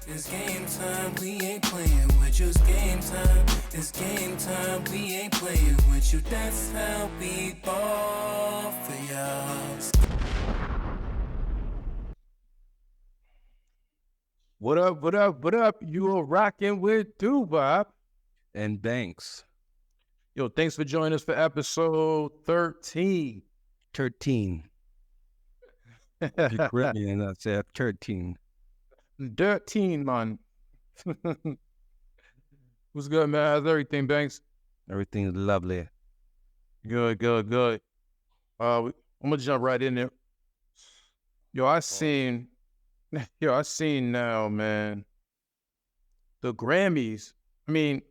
It's game time, we ain't playing with you. It's game time, it's game time, we ain't playing with you. That's how we ball for y'all. What up, what up, what up? You are rocking with Bob. And Banks. Yo, thanks for joining us for episode 13. 13. You correct me and I said 13. 13, man. What's good, man? How's everything, Banks? Everything's lovely. Good. I'm gonna jump right in there. I seen now, man. The Grammys. I mean,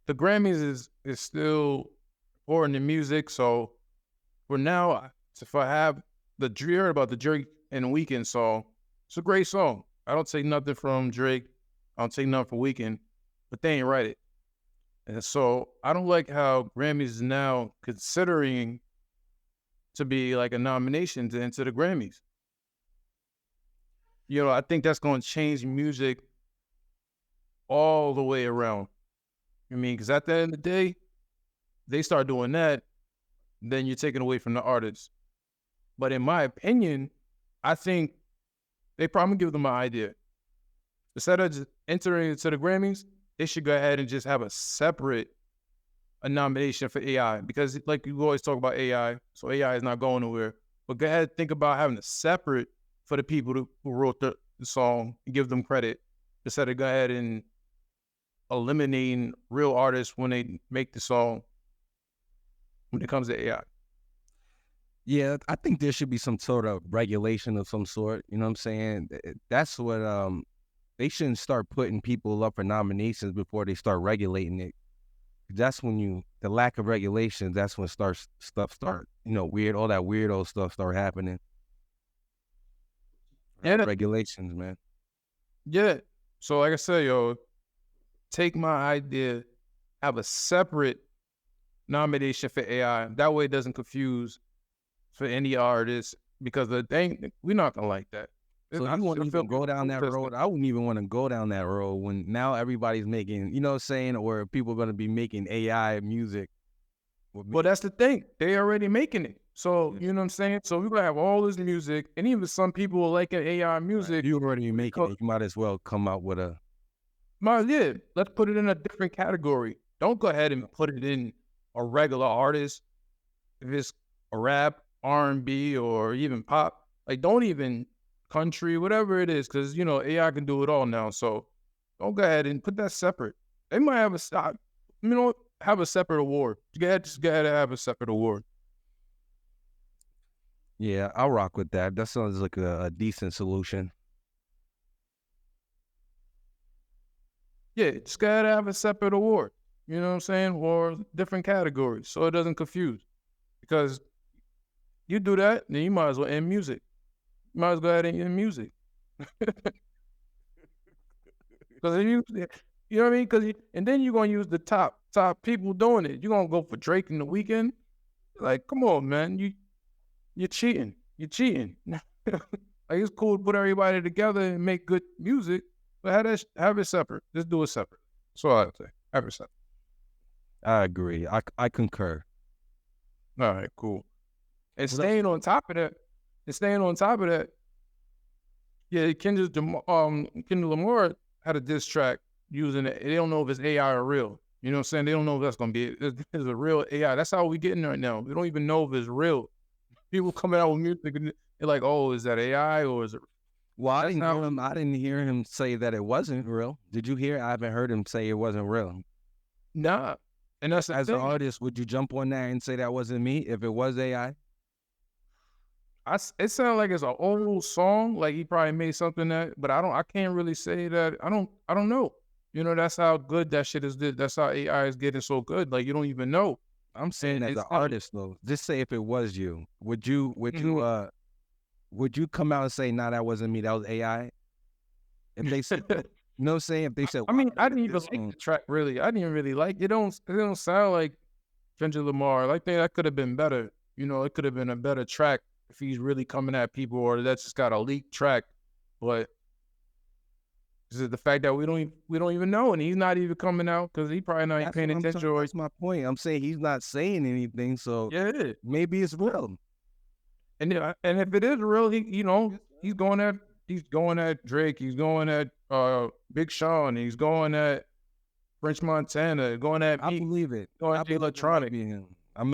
the Grammys is still important in music. So for now, if I have you heard about the Drake and Weeknd song, it's a great song. I don't take nothing from Drake. I don't take nothing from Weeknd, but they ain't write it. And so I don't like how Grammys is now considering to be like a nomination to enter the Grammys. I think that's going to change music all the way around. I mean, because at the end of the day, they start doing that, then you're taking away from the artists. But in my opinion, I think they probably give them an idea. Instead of just entering into the Grammys, they should go ahead and just have a nomination for AI. Because like you always talk about AI, so AI is not going nowhere. But go ahead and think about having a separate for the people who wrote the song and give them credit. Instead of go ahead and eliminating real artists when they make the song when it comes to AI. Yeah, I think there should be some sort of regulation of some sort. You know what I'm saying? That's what they shouldn't start putting people up for nominations before they start regulating it. That's when the lack of regulations, that's when stuff start, weird, all that weirdo stuff start happening. Yeah, regulations, man. Yeah. So like I said, take my idea, have a separate nomination for AI. That way it doesn't confuse for any artist, because we're not gonna like that. So I wouldn't even go down that road. I wouldn't even want to go down that road when now everybody's making, or people are going to be making AI music. Well, that's the thing. They already making it. So, you know what I'm saying? So we're going to have all this music, and even some people will like AI music. Right. You already making it. You might as well come out with a... Let's put it in a different category. Don't go ahead and put it in a regular artist. If it's a rap, R&B, or even pop, like don't even... country, whatever it is, because AI can do it all now. So don't go ahead and put that separate. They might have have a separate award. Just go ahead and have a separate award. Yeah, I'll rock with that. That sounds like a decent solution. Yeah, just go ahead and have a separate award. You know what I'm saying? Or different categories, so it doesn't confuse. Because you do that, then you might as well end music. You might as well go ahead and end music. Because you know what I mean? And then you're going to use the top people doing it. You're going to go for Drake and the Weeknd. Like, come on, man. You're cheating. You're cheating. Like, it's cool to put everybody together and make good music, but have it separate. Just do it separate. That's all I would say. Have it separate. I agree. I concur. All right, cool. And staying on top of that, yeah, Kendrick Lamar had a diss track using it. They don't know if it's AI or real. You know what I'm saying? They don't know if that's going to be it's a real AI. That's how we getting right now. We don't even know if it's real. People coming out with music and they're like, oh, is that AI or is it? Well, I didn't hear him say that it wasn't real. Did you hear? I haven't heard him say it wasn't real. Nah. And that's as an artist, would you jump on that and say that wasn't me if it was AI? It sounds like it's an old song, like he probably made something but I can't really say that. I don't know. That's how good that shit is. That's how AI is getting so good. Like you don't even know. I'm saying as an artist though, just say if it was you, would you come out and say, nah, that wasn't me, that was AI? If they said, you know what I'm saying? If they said, I mean, I didn't even like the track really. I didn't really like it. It don't sound like Kendrick Lamar. I think that could have been better. It could have been a better track if he's really coming at people, or that's just got a leaked track. But Is it the fact that we don't even know, and he's not even coming out because he probably not even That's paying what I'm attention? saying. Or That's my point. I'm saying he's not saying anything, so yeah, maybe it's real. and if it is real, he's going at Drake, he's going at Big Sean, he's going at French Montana, going at I me, believe it. going I at believe it might electronic. be him. I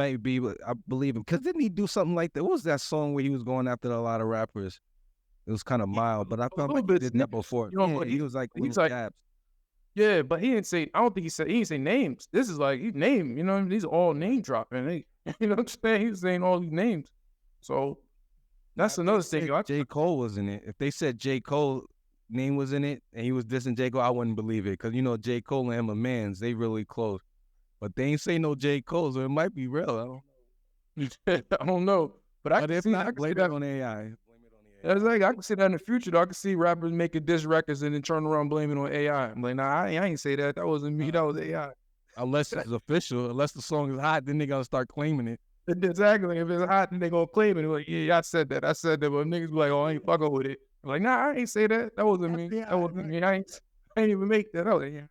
believe him. Because didn't he do something like that? What was that song where he was going after a lot of rappers? It was kind of mild, but I A felt little like he bit did that sneaky, before. but He was like he's little like, jabs. yeah, but he didn't say. I don't think he didn't say names. This is like he named. These are all name dropping. You know what I'm saying? He's saying all these names. So that's Now, if another they thing. said J. Cole was in it, if they said J. Cole name was in it and he was dissing J. Cole, I wouldn't believe it. Because, J. Cole and him are mans. They really close. But they ain't say no J. Cole, so it might be real. I don't know. I don't know, but I But can if see. not, I can see blame it that. on AI. Blame it on the That's AI. like I can see that in the future. Though I can see rappers making diss records and then turn around and blame it on AI. I'm like, nah, I ain't say that. That wasn't me. That was AI. Unless it's official, unless the song is hot, then they gotta start claiming it. Exactly. If it's hot, then they gonna claim it. Like, yeah, I said that. I said that. But niggas be like, oh, I ain't fucking with it. I'm like, nah, I ain't say that. That wasn't me. Yeah, That wasn't me. I ain't even make that. I was like, yeah.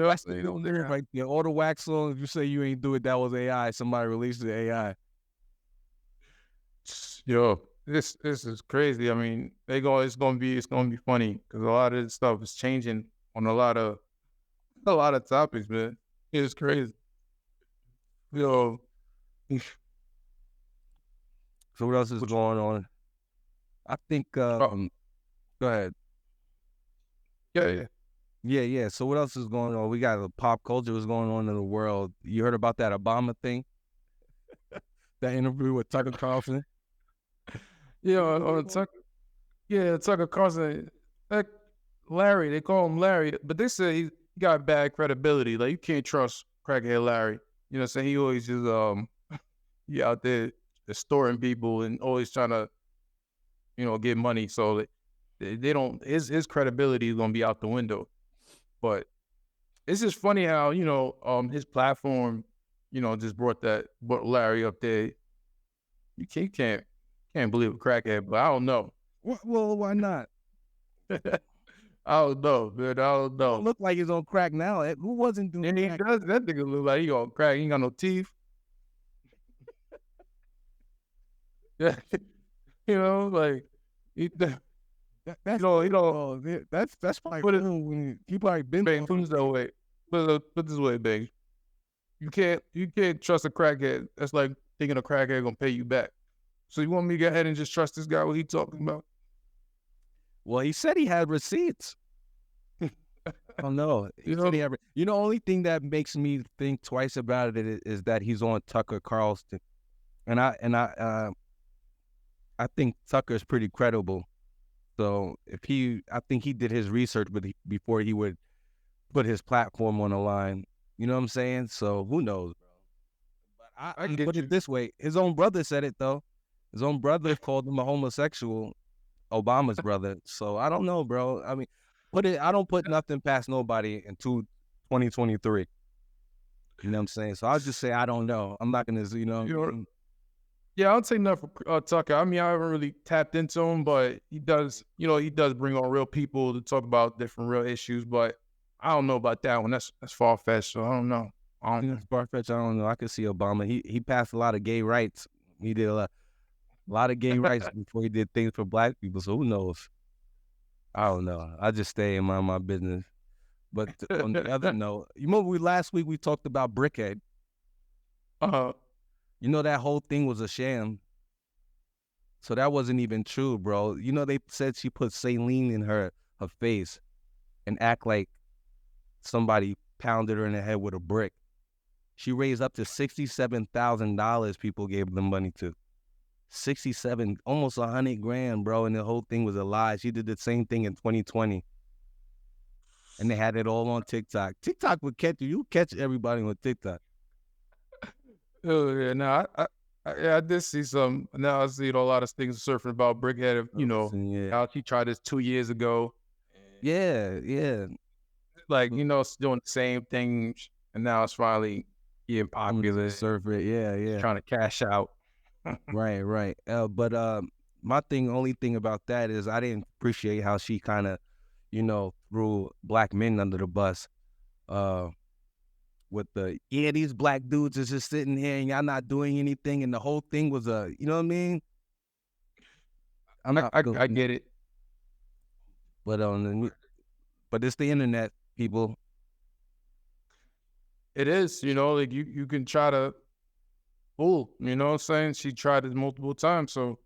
That's the good move right there. All the wax songs, you say you ain't do it, that was AI. Somebody released the AI. Yo, this is crazy. I mean, it's gonna be funny because a lot of this stuff is changing on a lot of topics, man. It's crazy. Yo, So what else is going on? I think go ahead. yeah. Yeah. So what else is going on? We got the pop culture was going on in the world. You heard about that Obama thing? That interview with Tucker Carlson? Yeah, Tucker Carlson, like Larry, they call him Larry, but they say he got bad credibility. Like you can't trust crackhead Larry. You know what I'm saying? He always just he out there extorting people and always trying to, get money. So they don't his credibility is gonna be out the window. But it's just funny how, his platform, just brought Larry up there. You can't believe a crackhead, but I don't know. Well, why not? I don't know, man. I don't know. Don't look like he's on crack now. Who wasn't doing And he crack? does. That nigga look like he on crack. He ain't got no teeth. Yeah, like he, That's he don't. oh, that's probably Put it- when he probably been Bang, put it this way. Put this way, Bang. You can't trust a crackhead. That's like thinking a crackhead gonna pay you back. So you want me to go ahead and just trust this guy? What he talking about? Well, he said he had receipts. Oh no, he said he had. Only thing that makes me think twice about it is that he's on Tucker Carlson, and I think Tucker's pretty credible. So I think he did his research, before he would put his platform on the line. You know what I'm saying? So who knows, bro? But I get put you. it this way: his own brother said it though. His own brother called him a homosexual. Obama's brother. So I don't know, bro. I mean, I don't put nothing past nobody in 2023. You know what I'm saying? So I'll just say I don't know. I'm not gonna, Yeah, I'll take nothing for Tucker. I mean, I haven't really tapped into him, but he does bring on real people to talk about different real issues. But I don't know about that one. That's far fetched. So I don't know. It's far-fetched. I don't know. I could see Obama. He passed a lot of gay rights. He did a lot of gay rights before he did things for black people. So who knows? I don't know. I just stay and mind my business. But on the other note, you remember last week we talked about Brickhead. That whole thing was a sham. So that wasn't even true, bro. They said she put saline in her face and act like somebody pounded her in the head with a brick. She raised up to $67,000 people gave them money to. 67, almost $100,000, bro, and the whole thing was a lie. She did the same thing in 2020. And they had it all on TikTok. TikTok would catch you. You catch everybody on TikTok. Oh yeah, no, I did see some. Now I see a lot of things surfing about Brickhead. How she tried this 2 years ago. Yeah. Like it's doing the same thing, and now it's finally getting popular. Surfer, yeah. Trying to cash out. Right. But only thing about that is I didn't appreciate how she kind of, threw black men under the bus. With these black dudes is just sitting here and y'all not doing anything, and the whole thing was you know what I mean? I'm not I get it. but but it's the internet, people. It is, like you can try to fool, you know what I'm saying? She tried it multiple times, so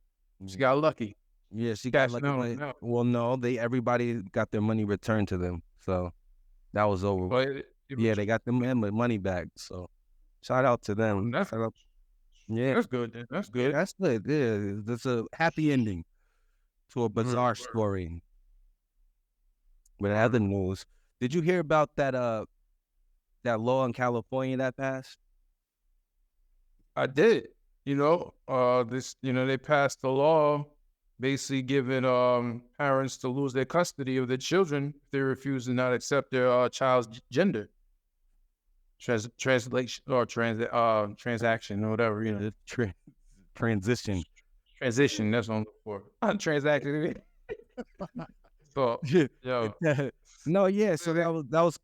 she got lucky. Yeah, she got Cashing like out. well, no, everybody got their money returned to them, so that was over. But Yeah, they got them money back. So shout out to them. that's Shout out. Yeah, that's good. Then. That's good. that's good. Yeah, that's a happy ending to a bizarre story. But other news, did you hear about that law in California that passed? I did. They passed a law basically giving parents to lose their custody of their children if they refuse to not accept their child's gender. Translation or transaction or whatever, Transition. Transition, that's what I'm looking for. Transaction. So yo. No, yeah. So that was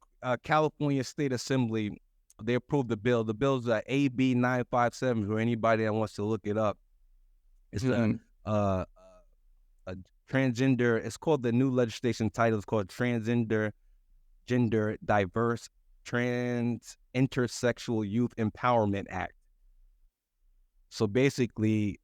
California State Assembly. They approved the bill. The bill's AB 957 for anybody that wants to look it up. It's a transgender. It's called, the new legislation title is called Transgender, Gender Diverse, Trans Intersexual Youth Empowerment Act. So basically,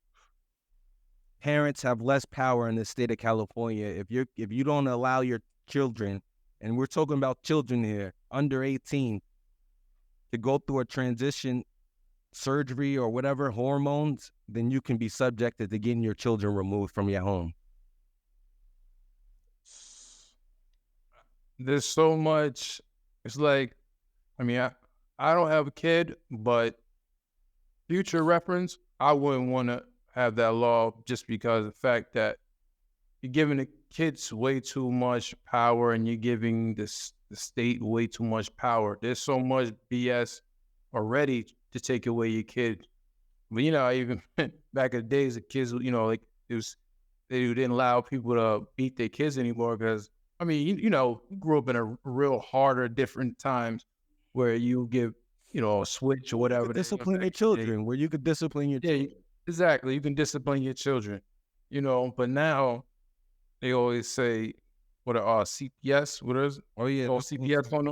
parents have less power in the state of California if you don't allow your children, and we're talking about children here under 18, to go through a transition surgery or whatever, hormones, then you can be subjected to getting your children removed from your home. There's so much. It's like, I don't have a kid, but future reference, I wouldn't want to have that law just because of the fact that you're giving the kids way too much power and you're giving the state way too much power. There's so much BS already to take away your kid. But even back in the days, the kids, like they didn't allow people to beat their kids anymore because you grew up in a real harder, different times where you give, a switch or whatever. Discipline your children, where you could discipline your children. Exactly. You can discipline your children, but now they always say, what are CPS? What is it? Oh, yeah. CPS on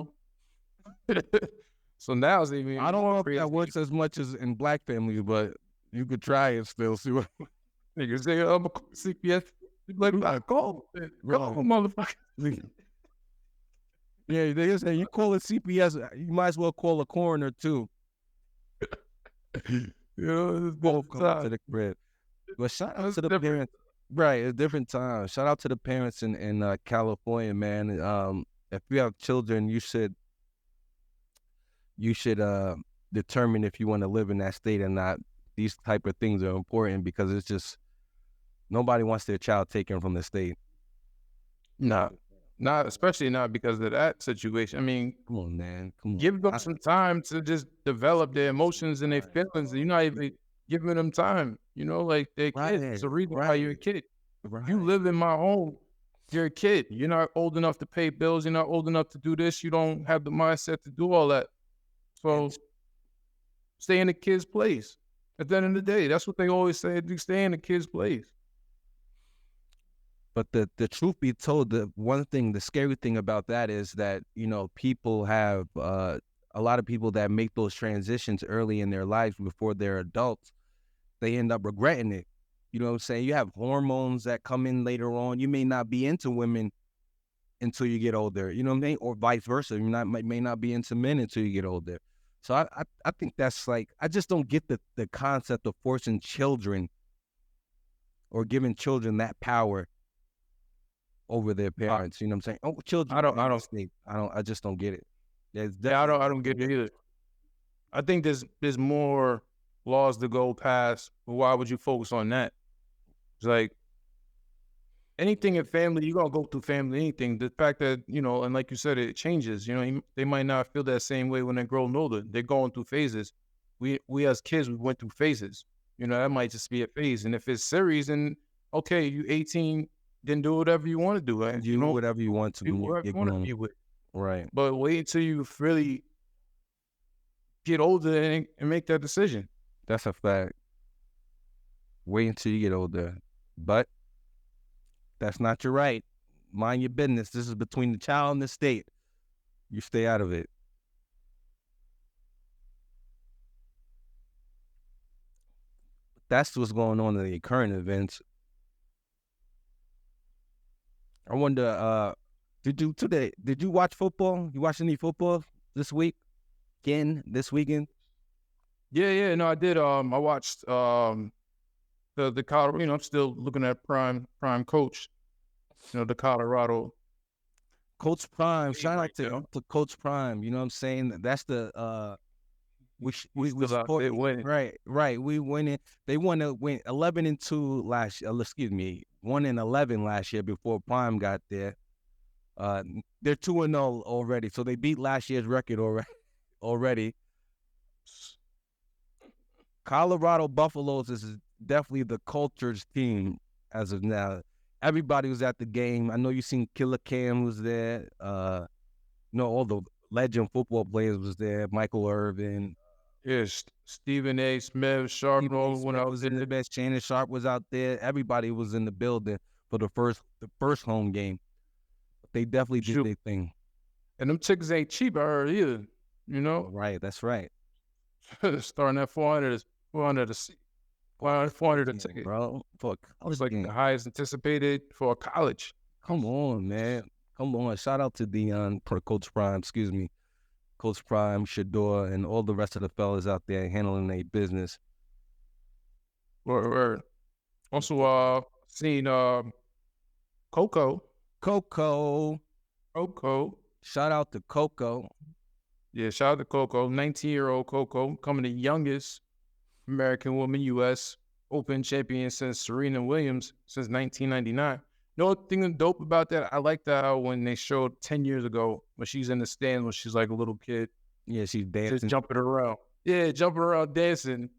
them. So now it's even. I don't know if that works as much as in black families, but you could try it still. See what niggas say, I'm a CPS. Like, go, motherfucker. Yeah, they say you call it CPS, you might as well call a coroner too. Both come to the crib. But shout out to the parents. Right, it's different times. Shout out to the parents in California, man. If you have children, you should determine if you want to live in that state or not. These type of things are important because it's just nobody wants their child taken from the state. Not especially not because of that situation. Come on, man. Come on. Give them some time to just develop their emotions and their feelings. You're not even giving them time. Like they're kids. It's a reason why you're a kid. Right. You live in my home. You're a kid. You're not old enough to pay bills. You're not old enough to do this. You don't have the mindset to do all that. So stay in the kid's place. At the end of the day, that's what they always say. Stay in the kid's place. But the truth be told, the scary thing about that is that, people have, a lot of people that make those transitions early in their lives before they're adults, they end up regretting it. You know what I'm saying? You have hormones that come in later on. You may not be into women until you get older, you know what I mean? Or vice versa. You may not be into men until you get older. So I think that's like, I just don't get the concept of forcing children or giving children that power over their parents. You know what I'm saying? Oh, children. I just don't get it. I don't get it either. I think there's more laws to go past. But why would you focus on that? It's like anything in family, you're gonna go through family, anything. The fact that, and like you said, it changes. They might not feel that same way when they're growing older. They're going through phases. We as kids, we went through phases. That might just be a phase. And if it's serious, and okay, you 18, then do whatever you want to do. And You do whatever you want to do when you whatever get you want to grown. be with. Right. But wait until you really get older and make that decision. That's a fact. Wait until you get older. But that's not your right. Mind your business. This is between the child and the state. You stay out of it. That's what's going on in the current events. I wonder, did you watch football? You watch any football this week? This weekend? Yeah, no, I did. I watched the Colorado. I'm still looking at prime coach. The Colorado Coach Prime. Shout out right to Coach Prime. You know what I'm saying? That's the we still out support there winning. Right. We winning. They won 11-2 last. Excuse me, 1-11 last year before Prime got there. They're 2-0 already, so they beat last year's record already. Colorado Buffaloes is definitely the culture's team as of now. Everybody was at the game. I know you seen Killer Cam was there. All the legend football players was there. Michael Irvin. Yes, Stephen A. Smith, Sharp, when I was in the best. Shannon Sharp was out there. Everybody was in the building for the first home game. They definitely did their thing. And them tickets ain't cheap, I heard either. Right, that's right. Starting at 400 a seat. 400 a ticket, bro. For I was like the highest anticipated for a college. Come on, man. Come on. Shout out to Dion, Coach Prime, excuse me. Coach Prime, Shador, and all the rest of the fellas out there handling their business. Word. Also, seen Coco. Shout out to Coco. Yeah, shout out to Coco. 19-year-old Coco, becoming the youngest American woman U.S. Open champion since Serena Williams since 1999. The thing that's dope about that, I like that how when they showed 10 years ago when she's in the stand when she's like a little kid. Yeah, she's dancing. Just jumping around. Yeah, jumping around dancing.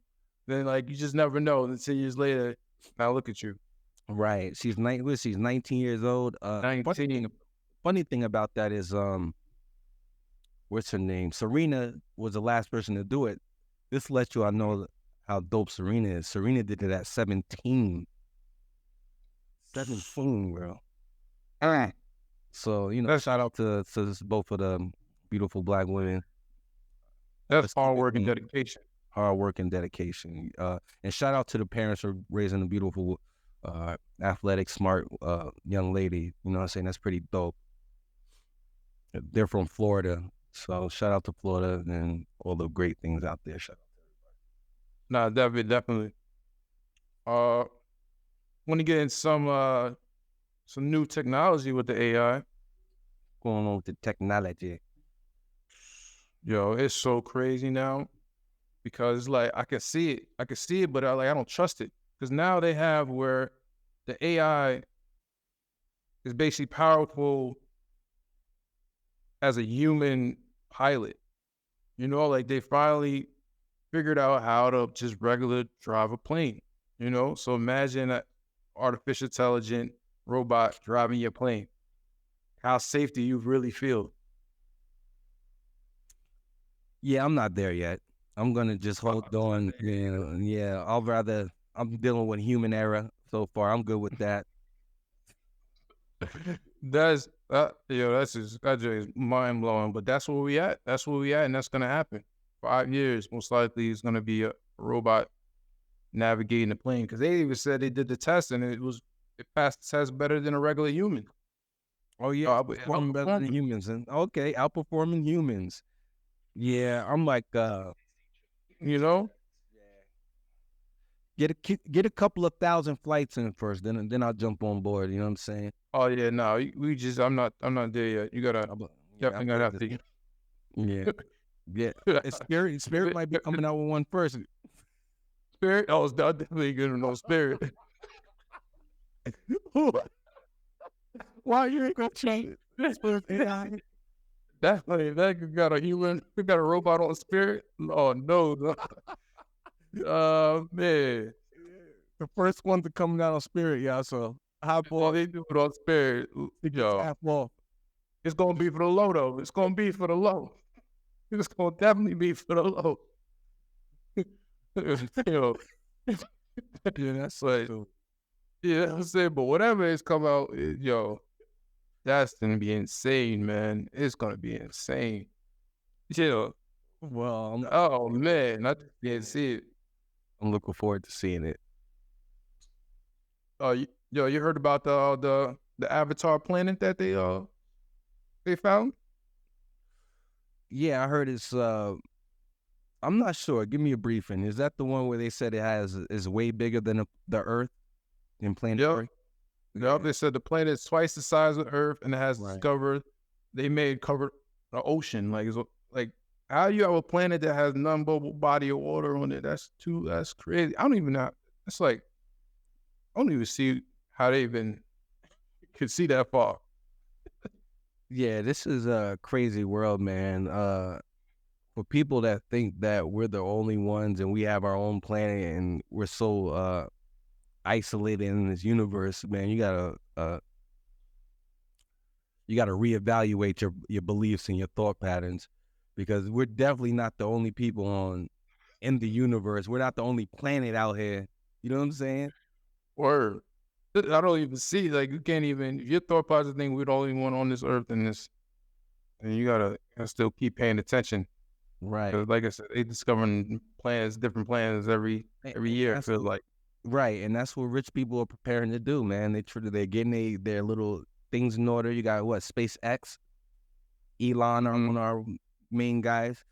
Then you just never know. And 10 years later, now look at you. Right. She's 19 years old. 19. Funny thing about that is what's her name? Serena was the last person to do it. This lets you know how dope Serena is. Serena did it at 17. 17, bro. All right. So, shout out to both of the beautiful black women. That's hard work and dedication. Hard work and dedication. And shout out to the parents for raising a beautiful, athletic, smart young lady. You know what I'm saying? That's pretty dope. They're from Florida. So shout out to Florida and all the great things out there. Shout out to everybody. Nah, definitely. Want to get in some new technology with the AI. Going on with the technology. Yo, it's so crazy now because I can see it, but I don't trust it because now they have where the AI is basically powerful as a human pilot. They finally figured out how to just regular drive a plane. So imagine an artificial intelligent robot driving your plane. How safe do you really feel? Yeah, I'm not there yet. I'm gonna just hold on. Yeah, I'm dealing with human error so far. I'm good with that. That's just mind blowing. But that's where we at. And that's gonna happen. 5 years, most likely, it's gonna be a robot navigating the plane because they even said they did the test and it passed the test better than a regular human. Oh yeah, outperforming better than humans. And okay, outperforming humans. Yeah, I'm like, get a couple of thousand flights in first, then I'll jump on board. You know what I'm saying? Oh yeah, no, I'm not there yet. You definitely gotta have to. Yeah. Spirit might be coming out with one first. Spirit? Oh, it's definitely good to know Spirit. Why you ain't gonna change? Definitely, that got a human, we got a robot on Spirit. Oh no, man, the first one to come out on Spirit, yeah. So Hop All off. they do it on Spirit. Yo, Half off. it's gonna be for the low though. It's gonna be for the low. It's gonna definitely be for the low. Yo, Yeah, that's but true. yeah, I'm saying, but whatever is come out, yo, that's gonna be insane, man. It's gonna be insane. Yo, Well, oh man, I just can't see it. I'm looking forward to seeing it. Yo, you heard about the Avatar planet that they found? Yeah, I heard it's I'm not sure. Give me a briefing. Is that the one where they said is way bigger than the Earth in planet Yep. Earth? Yep. They said the planet is twice the size of Earth, and it has Right. covered the ocean. Like how you have a planet that has none but body of water on it? That's crazy. I don't even know. It's like I don't even see how they even could see that far. Yeah, this is a crazy world, man. For people that think that we're the only ones and we have our own planet and we're so isolated in this universe, man, you gotta reevaluate your beliefs and your thought patterns, because we're definitely not the only people in the universe. We're not the only planet out here. You know what I'm saying? Word. I don't even see, like, you can't even, if your thought process thing, we're the only one on this earth and and you gotta still keep paying attention. Right. 'Cause like I said, they discovering different plans every year, it feels like. Right, and that's what rich people are preparing to do, man. They're getting their little things in order. You got what, SpaceX, Elon are one of our main guys.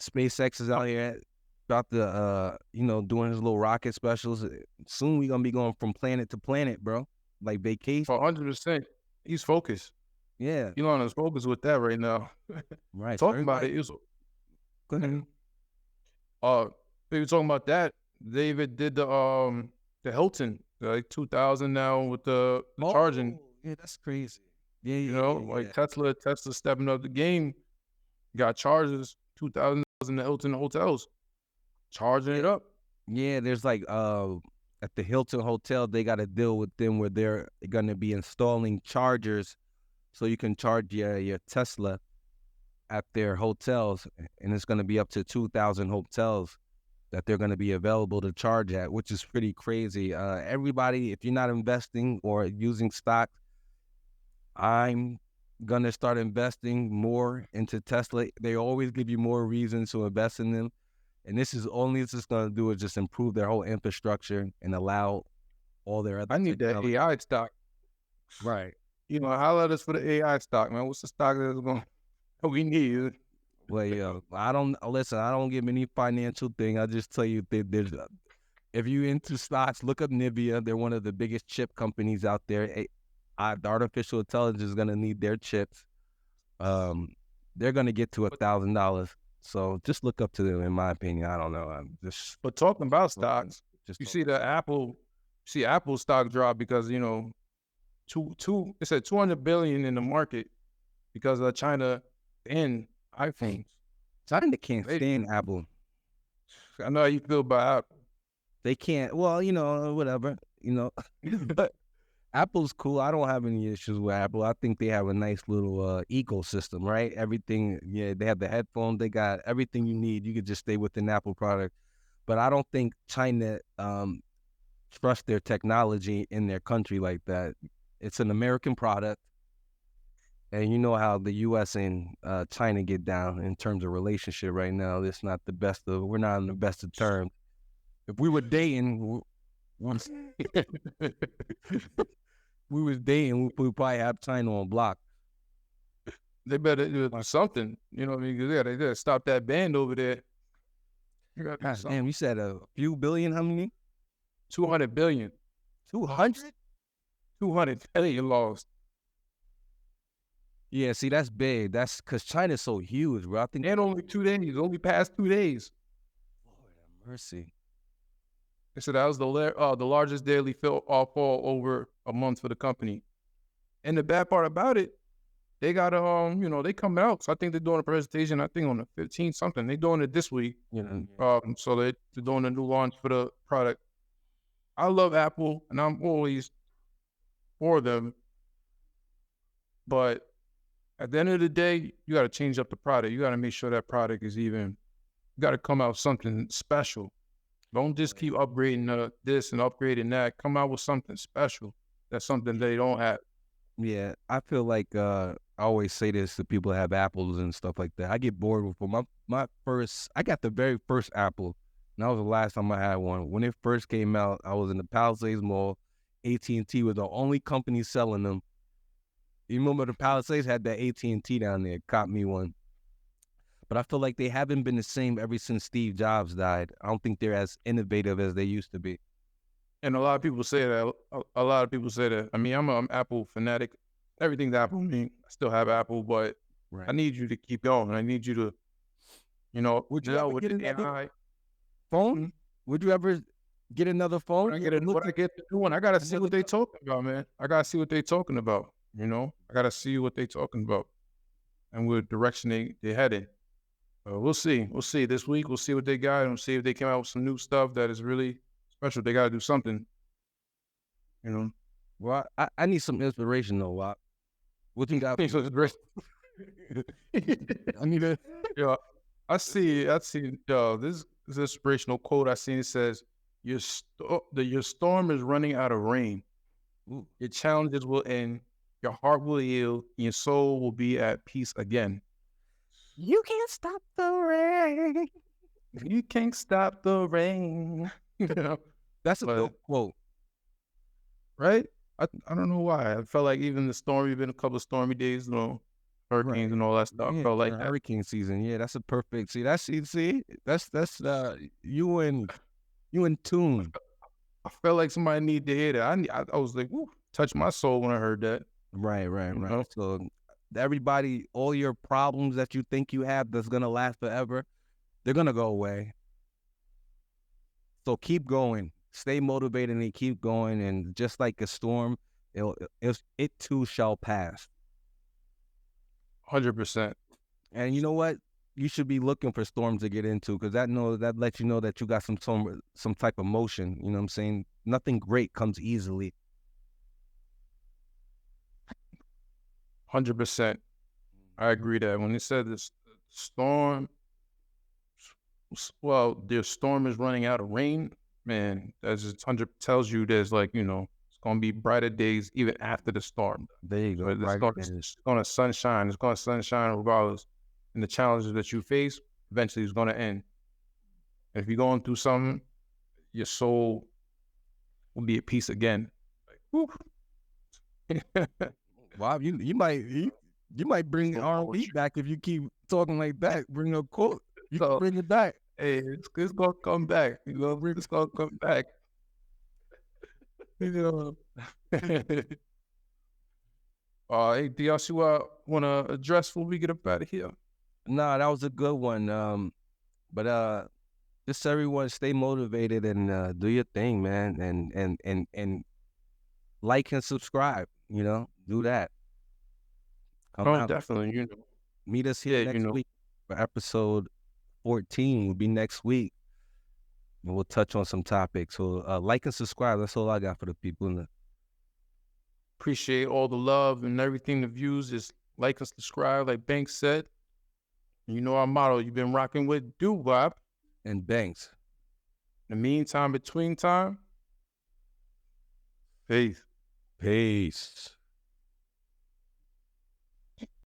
SpaceX is out here about to doing his little rocket specials. Soon we gonna be going from planet to planet, bro. Like vacation. 100%. He's focused. Yeah. Elon is focused with that right now. Right. Talking about it, Go ahead. we were talking about that. David did the Hilton, like 2,000 now with the charging. Yeah, that's crazy. Yeah, You know, like Tesla stepping up the game. Got chargers, 2,000 in the Hilton hotels, charging it up. Yeah, there's like at the Hilton Hotel, they got a deal with them where they're gonna be installing chargers so you can charge your Tesla at their hotels, and it's gonna be up to 2,000 hotels that they're gonna be available to charge at, which is pretty crazy. Everybody, if you're not investing or using stock, I'm gonna start investing more into Tesla. They always give you more reasons to invest in them. And this is only it's just gonna do is just improve their whole infrastructure and allow all their other I need that technology. AI stock. Right. You know, highlight us for the AI stock, man. What's the stock that's going we need? Well, yeah, I don't give any financial thing. I just tell you there's if you into stocks, look up Nvidia. They're one of the biggest chip companies out there. The artificial intelligence is gonna need their chips. They're gonna get to $1,000. So just look up to them, in my opinion. I don't know. I'm just. But talking about stocks, Just you see Apple stock drop because, you know, it said 200 billion in the market because of China and iPhones. China can't stand Apple. I know how you feel about Apple. They can't. Well, whatever. But Apple's cool. I don't have any issues with Apple. I think they have a nice little ecosystem, right? Everything. Yeah, they have the headphones. They got everything you need. You could just stay with an Apple product. But I don't think China trusts their technology in their country like that. It's an American product. And you know how the U.S. and China get down in terms of relationship right now. It's not the best of. We're not on the best of terms. If we were dating, once we was dating, we probably have China on block. They better do something. You know what I mean? 'Cause they gotta stop that band over there. Gosh, damn, you said a few billion. How many? 200 billion. 200? 200 billion lost. Yeah, see, that's big. That's because China's so huge, bro. I think. And only 2 days. Only past 2 days. Lord have mercy. They said that was the largest daily fall over a month for the company. And the bad part about it, they got they coming out. So I think they're doing a presentation. I think on the 15th something. They're doing it this week. So they're doing a new launch for the product. I love Apple, and I'm always for them. But at the end of the day, you got to change up the product. You got to make sure that product is even, you got to come out with something special. Don't just keep upgrading this and upgrading that. Come out with something special. That's something they don't have. Yeah, I feel like I always say this to people that have apples and stuff like that. I get bored with them. I got the very first Apple, and that was the last time I had one. When it first came out, I was in the Palisades Mall. AT&T was the only company selling them. You remember the Palisades had that AT&T down there. Caught me one. But I feel like they haven't been the same ever since Steve Jobs died. I don't think they're as innovative as they used to be. And a lot of people say that. A lot of people say that. I mean, I'm an Apple fanatic. Everything's Apple. I mean, I still have Apple, but I need you to keep going. I need you to, Would you ever get another AI phone? Would you ever get another phone? When I get the new one, I gotta see what they talking about, man. I gotta see what they talking about. I gotta see what they talking about, and what direction they headed. We'll see. We'll see this week. We'll see what they got, and we'll see if they come out with some new stuff that is really special. They gotta do something. Well, I need some inspiration though, Wop. What you got? I need a. I see. This is inspirational quote I seen. It says, "Your storm is running out of rain. Ooh. Your challenges will end. Your heart will heal. And your soul will be at peace again." You can't stop the rain. You can't stop the rain. That's a dope quote, right? I don't know why. I felt like even been a couple of stormy days, hurricanes and all that stuff. Yeah, I felt like hurricane season. Yeah, that's a perfect. See, that's you in tune. I felt like somebody needed to hear that. I was like, woo, touched my soul when I heard that. Right. So everybody, all your problems that you think you have that's gonna last forever, they're gonna go away. So keep going, stay motivated, and keep going. And just like a storm, it too shall pass. 100%. And you know what? You should be looking for storms to get into, because that lets you know that you got some type of motion. You know what I'm saying? Nothing great comes easily. 100%. I agree that when they said this storm, the storm is running out of rain, man, that just 100 tells you there's it's gonna be brighter days even after the storm. There you go. It's gonna sunshine. It's gonna sunshine regardless. And the challenges that you face eventually is gonna end. And if you're going through something, your soul will be at peace again. Wow, you might bring R&B back if you keep talking like that. Bring a quote. You can bring it back. Hey, it's gonna come back. It's gonna come back. Hey, do y'all see what I want to address before we get up out of here? Nah, that was a good one. But just everyone stay motivated and do your thing, man. And like and subscribe. Do that. Come out. Definitely. Meet us here next week for episode 14. Will be next week. And we'll touch on some topics. So like and subscribe. That's all I got for the people. Appreciate all the love and everything. The views is like and subscribe, like Banks said. You know our motto. You've been rocking with Doo-Wop and Banks. In the meantime, between time, peace. Peace.